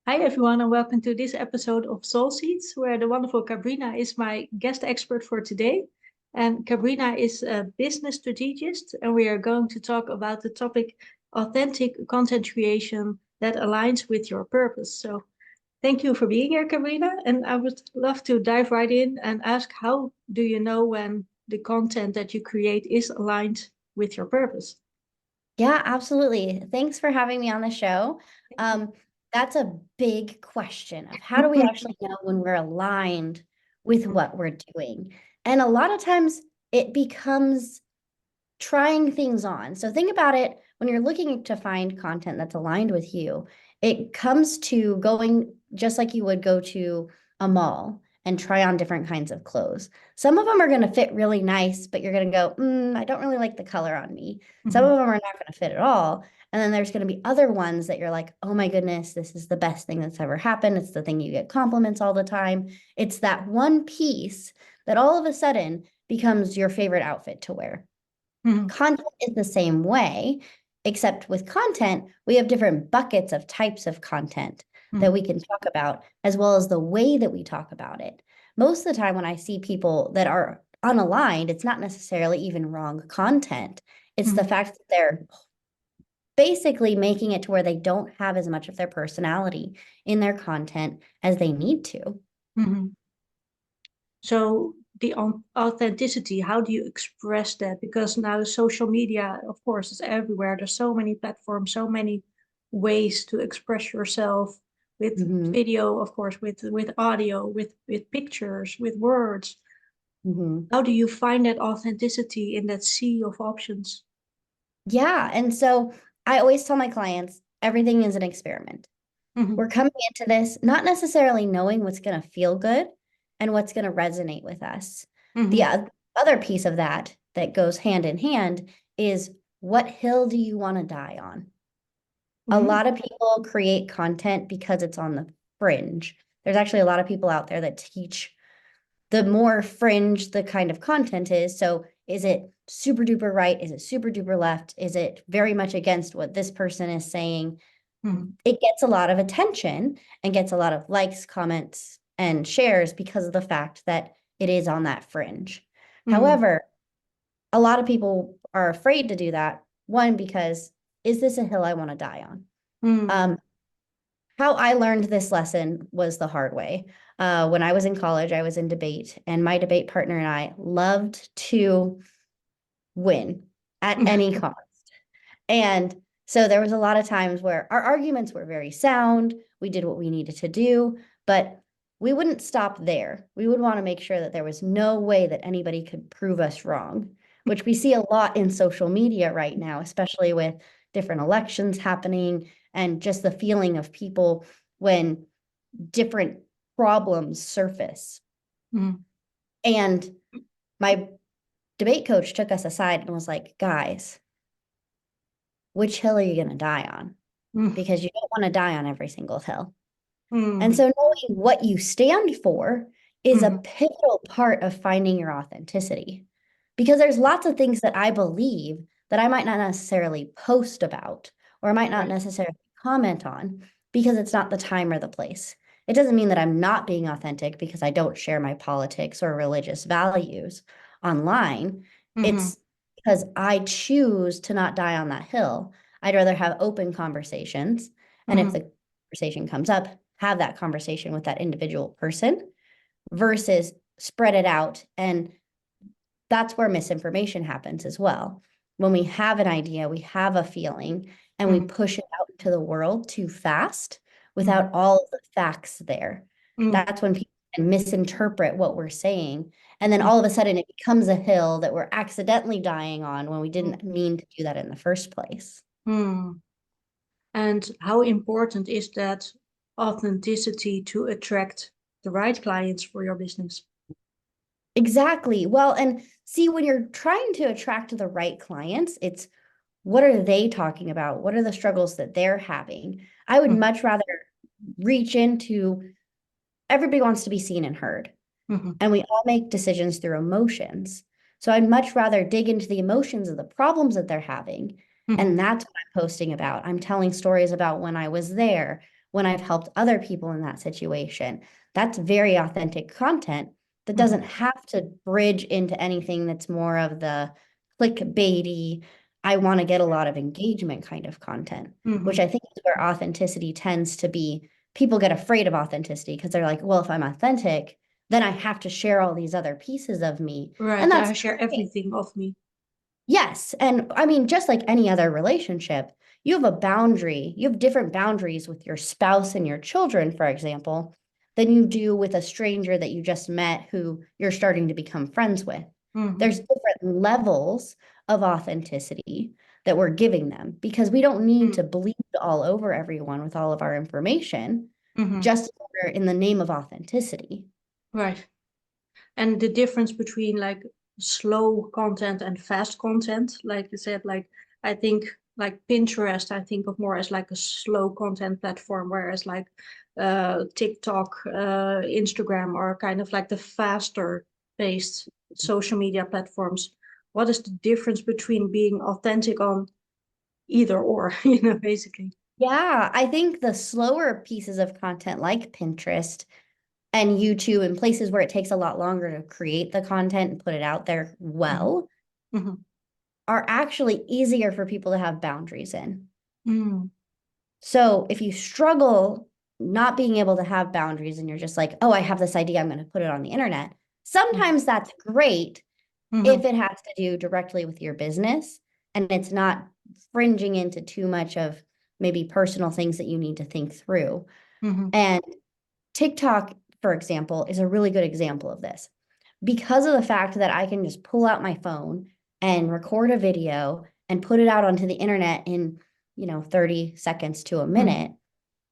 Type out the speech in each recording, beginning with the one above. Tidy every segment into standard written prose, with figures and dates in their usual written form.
Hi everyone and welcome to this episode of Soul Seeds, where the wonderful Kabrina is my guest expert for today. And Kabrina is a business strategist, and we are going to talk about the topic authentic content creation that aligns with your purpose. So thank you for being here, Kabrina. And I would love to dive right in and ask, how do you know when the content that you create is aligned with your purpose? Yeah, absolutely. Thanks for having me on the show. That's a big question of how do we actually know when we're aligned with what we're doing? And a lot of times it becomes trying things on. So think about it when you're looking to find content that's aligned with you, it comes to going just like you would go to a mall and try on different kinds of clothes. Some of them are going to fit really nice, but you're going to go, I don't really like the color on me. Some of them are not going to fit at all. And then there's going to be other ones that you're like, oh my goodness, this is the best thing that's ever happened. It's the thing you get compliments all the time. It's that one piece that all of a sudden becomes your favorite outfit to wear. Content is the same way, except with content, we have different buckets of types of content that we can talk about, as well as the way that we talk about it. Most of the time, when I see people that are unaligned, it's not necessarily even wrong content. It's the fact that they're basically making it to where they don't have as much of their personality in their content as they need to. So the authenticity, how do you express that? Because now social media, of course, is everywhere. There's so many platforms, so many ways to express yourself with video, of course, with audio, with pictures, with words. How do you find that authenticity in that sea of options? Yeah. And so I always tell my clients, everything is an experiment. We're coming into this not necessarily knowing what's going to feel good and what's going to resonate with us. The other piece of that that goes hand in hand is, what hill do you want to die on? A lot of people create content because it's on the fringe. There's actually a lot of people out there that teach the more fringe the kind of content is. So is it super duper right? Is it super duper left? Is it very much against what this person is saying? It gets a lot of attention and gets a lot of likes, comments, and shares because of the fact that it is on that fringe. However, a lot of people are afraid to do that. One, because is this a hill I want to die on? How I learned this lesson was the hard way. When I was in college, I was in debate, and my debate partner and I loved to win at any cost. And so there was a lot of times where our arguments were very sound. We did what we needed to do, but we wouldn't stop there. We would want to make sure that there was no way that anybody could prove us wrong, which we see a lot in social media right now, especially with different elections happening and just the feeling of people when different problems surface. And my debate coach took us aside and was like, guys, which hill are you going to die on? Because you don't want to die on every single hill. And so knowing what you stand for is a pivotal part of finding your authenticity. Because there's lots of things that I believe that I might not necessarily post about, or I might not necessarily comment on, because it's not the time or the place. It doesn't mean that I'm not being authentic because I don't share my politics or religious values online. It's because I choose to not die on that hill. I'd rather have open conversations. And if the conversation comes up, have that conversation with that individual person versus spread it out. And that's where misinformation happens as well. When we have an idea, we have a feeling, and we push it out into the world too fast without all of the facts there. That's when people can misinterpret what we're saying. And then all of a sudden it becomes a hill that we're accidentally dying on when we didn't mean to do that in the first place. And how important is that authenticity to attract the right clients for your business? Exactly. Well, and see, when you're trying to attract the right clients, it's, what are they talking about? What are the struggles that they're having? I would much rather reach into, everybody wants to be seen and heard. And we all make decisions through emotions. So I'd much rather dig into the emotions of the problems that they're having. And that's what I'm posting about. I'm telling stories about when I was there, when I've helped other people in that situation. That's very authentic content that doesn't have to bridge into anything that's more of the clickbaity, I want to get a lot of engagement kind of content, which I think is where authenticity tends to be. People get afraid of authenticity because they're like, well, if I'm authentic, then I have to share all these other pieces of me. Right. And I that's share everything of me. yes. And I mean, just like any other relationship, you have a boundary, you have different boundaries with your spouse and your children, for example, than you do with a stranger that you just met who you're starting to become friends with. There's different levels of authenticity that we're giving them because we don't need to bleed all over everyone with all of our information just in the name of authenticity. Right. And the difference between like slow content and fast content, like you said, like I think like Pinterest, I think of more as like a slow content platform, whereas like TikTok, Instagram are kind of like the faster paced social media platforms. What is the difference between being authentic on either or, basically? Yeah, I think the slower pieces of content like Pinterest and YouTube and places where it takes a lot longer to create the content and put it out there well are actually easier for people to have boundaries in. So if you struggle not being able to have boundaries and you're just like, oh, I have this idea, I'm going to put it on the internet, sometimes that's great if it has to do directly with your business and it's not fringing into too much of maybe personal things that you need to think through. And TikTok, for example, is a really good example of this because of the fact that I can just pull out my phone and record a video and put it out onto the internet in, 30 seconds to a minute.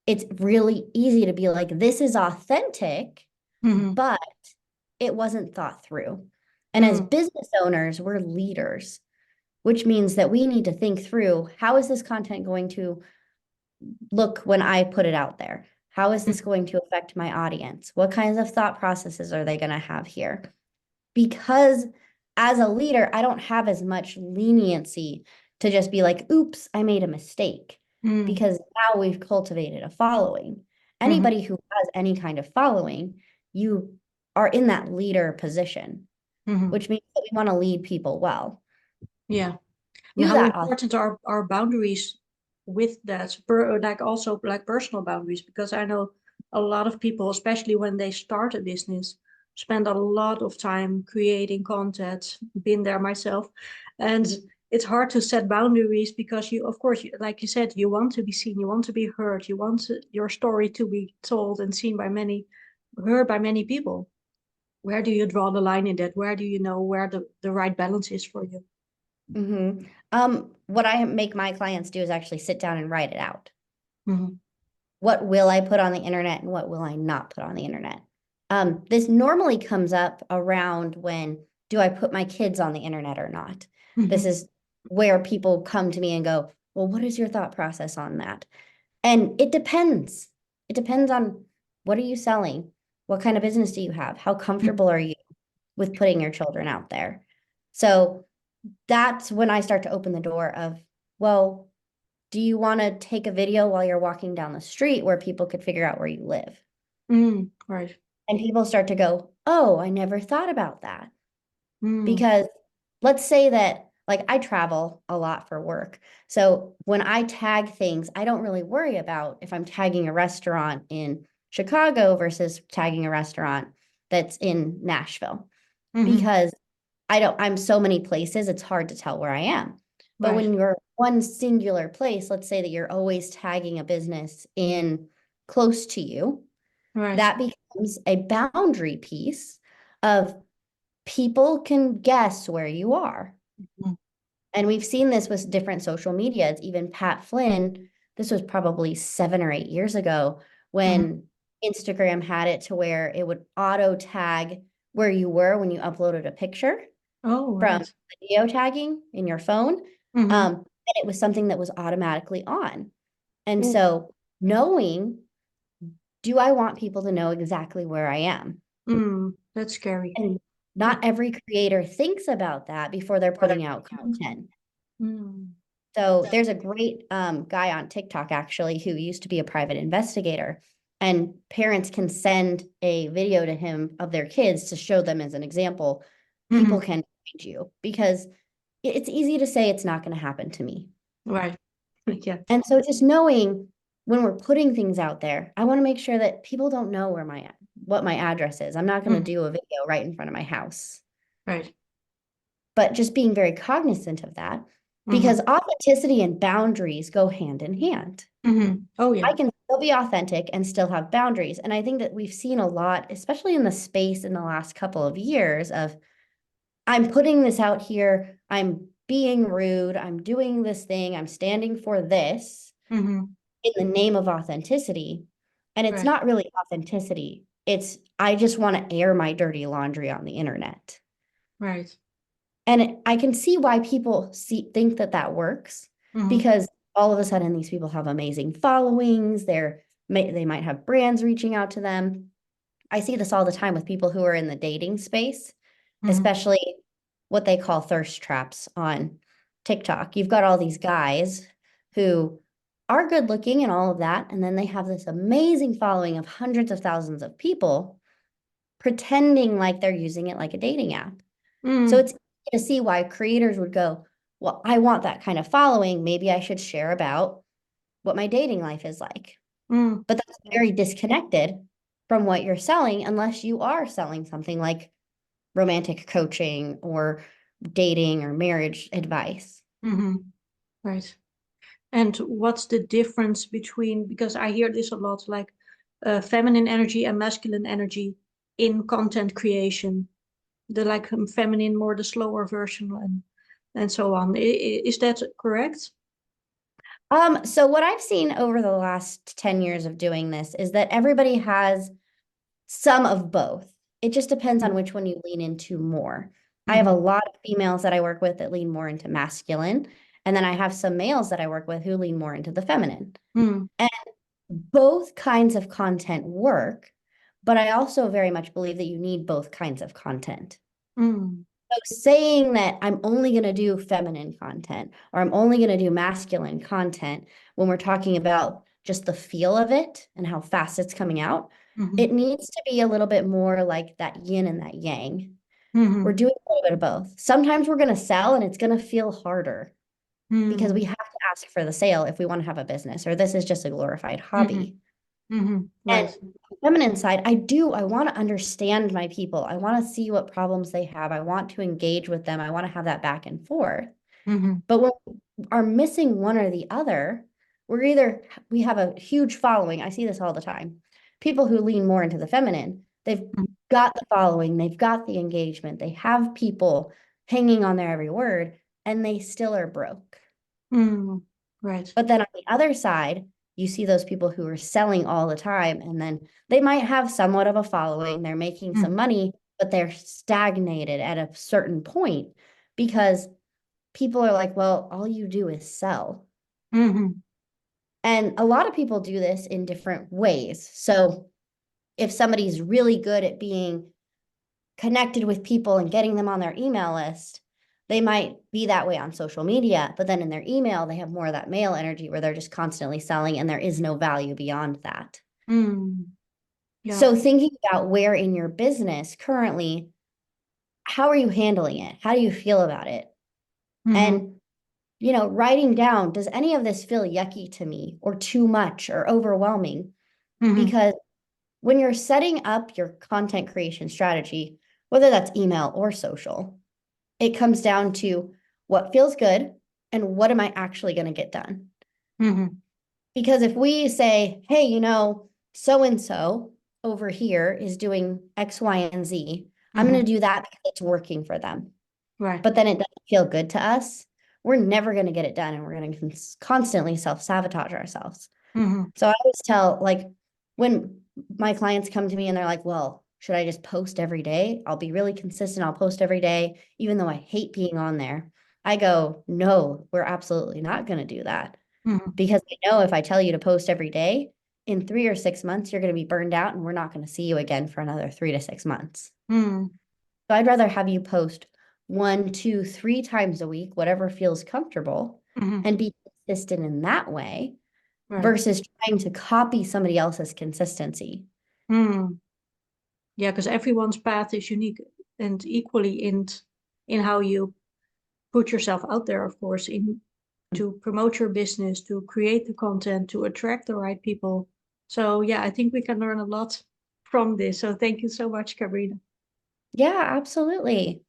It's really easy to be like, this is authentic, but it wasn't thought through. And as business owners, we're leaders, which means that we need to think through, how is this content going to look when I put it out there? How is this going to affect my audience? What kinds of thought processes are they going to have here? Because as a leader, I don't have as much leniency to just be like, oops, I made a mistake. Because now we've cultivated a following. Anybody who has any kind of following, you are in that leader position, which means that we want to lead people well. Yeah. And Do how that. important are boundaries with that, like also like personal boundaries? Because I know a lot of people, especially when they start a business, spend a lot of time creating content, been there myself. And it's hard to set boundaries because you, of course, like you said, you want to be seen, you want to be heard, you want your story to be told and seen by many, heard by many people. Where do you draw the line in that? Where do you know where the right balance is for you? What I make my clients do is actually sit down and write it out. Mm-hmm. What will I put on the internet and what will I not put on the internet? This normally comes up around when do I put my kids on the internet or not? This is where people come to me and go, well, what is your thought process on that? And it depends. It depends on what are you selling? What kind of business do you have? How comfortable are you with putting your children out there? So that's when I start to open the door of, well, do you want to take a video while you're walking down the street where people could figure out where you live? Right. And people start to go, oh, I never thought about that. Mm. Because let's say that, like, I travel a lot for work. So when I tag things, I don't really worry about if I'm tagging a restaurant in Chicago versus tagging a restaurant that's in Nashville. Because I'm so many places, it's hard to tell where I am. But Right. when you're one singular place, let's say that you're always tagging a business in close to you, Right. that becomes a boundary piece of people can guess where you are. And we've seen this with different social medias, even Pat Flynn, this was probably 7 or 8 years ago when Instagram had it to where it would auto tag where you were when you uploaded a picture Oh, from right. video tagging in your phone. And it was something that was automatically on. And Ooh. so knowing, do I want people to know exactly where I am? That's scary. And not every creator thinks about that before they're putting out content. Mm. So there's a great guy on TikTok actually who used to be a private investigator, and parents can send a video to him of their kids to show them as an example. People can find you because it's easy to say it's not going to happen to me. Right. Yeah. And so just knowing when we're putting things out there, I want to make sure that people don't know what my address is. I'm not going to do a video right in front of my house. Right. But just being very cognizant of that, because authenticity and boundaries go hand in hand. Oh, yeah. I can still be authentic and still have boundaries. And I think that we've seen a lot, especially in the space in the last couple of years of, I'm putting this out here, I'm being rude, I'm doing this thing, I'm standing for this in the name of authenticity. And it's not really authenticity. It's, I just want to air my dirty laundry on the internet. Right. And I can see why people think that that works, because all of a sudden these people have amazing followings. They might have brands reaching out to them. I see this all the time with people who are in the dating space, especially what they call thirst traps on TikTok. You've got all these guys who are good looking and all of that, and then they have this amazing following of hundreds of thousands of people pretending like they're using it like a dating app. So it's to see why creators would go, well, I want that kind of following. Maybe I should share about what my dating life is like. But that's very disconnected from what you're selling, unless you are selling something like romantic coaching or dating or marriage advice. Right. And what's the difference between, because I hear this a lot, like feminine energy and masculine energy in content creation, the like feminine, more the slower version and so on. Is that correct? So what I've seen over the last 10 years of doing this is that everybody has some of both. It just depends on which one you lean into more. I have a lot of females that I work with that lean more into masculine, and then I have some males that I work with who lean more into the feminine. And both kinds of content work, but I also very much believe that you need both kinds of content. So saying that I'm only going to do feminine content or I'm only going to do masculine content when we're talking about just the feel of it and how fast it's coming out, it needs to be a little bit more like that yin and that yang. We're doing a little bit of both. Sometimes we're going to sell and it's going to feel harder because we have to ask for the sale if we want to have a business, or this is just a glorified hobby. Right. And on the feminine side, I want to understand my people. I want to see what problems they have. I want to engage with them. I want to have that back and forth. But when we are missing one or the other, we have a huge following. I see this all the time. People who lean more into the feminine, they've got the following, they've got the engagement, they have people hanging on their every word, and they still are broke. Right. But then on the other side, you see those people who are selling all the time, and then they might have somewhat of a following, they're making some money, but they're stagnated at a certain point because people are like, well, all you do is sell. And a lot of people do this in different ways. So if somebody's really good at being connected with people and getting them on their email list, they might be that way on social media, but then in their email, they have more of that male energy where they're just constantly selling and there is no value beyond that. Yeah. So thinking about where in your business currently, how are you handling it? How do you feel about it? And, writing down, does any of this feel yucky to me or too much or overwhelming? Because when you're setting up your content creation strategy, whether that's email or social, it comes down to what feels good and what am I actually going to get done? Because if we say, hey, so-and-so over here is doing X, Y, and Z, I'm going to do that because it's working for them. Right. But then it doesn't feel good to us. We're never going to get it done and we're going to constantly self-sabotage ourselves. So I always tell, like, when my clients come to me and they're like, well, should I just post every day? I'll be really consistent. I'll post every day, even though I hate being on there. I go, no, we're absolutely not going to do that. Because I know if I tell you to post every day, in 3 or 6 months, you're going to be burned out and we're not going to see you again for another 3 to 6 months. So I'd rather have you post 1, 2, 3 times a week, whatever feels comfortable, and be consistent in that way Right. versus trying to copy somebody else's consistency. Yeah, because everyone's path is unique and equally in how you put yourself out there, of course, in to promote your business, to create the content, to attract the right people. So yeah, I think we can learn a lot from this. So thank you so much, Kabrina. Yeah, absolutely.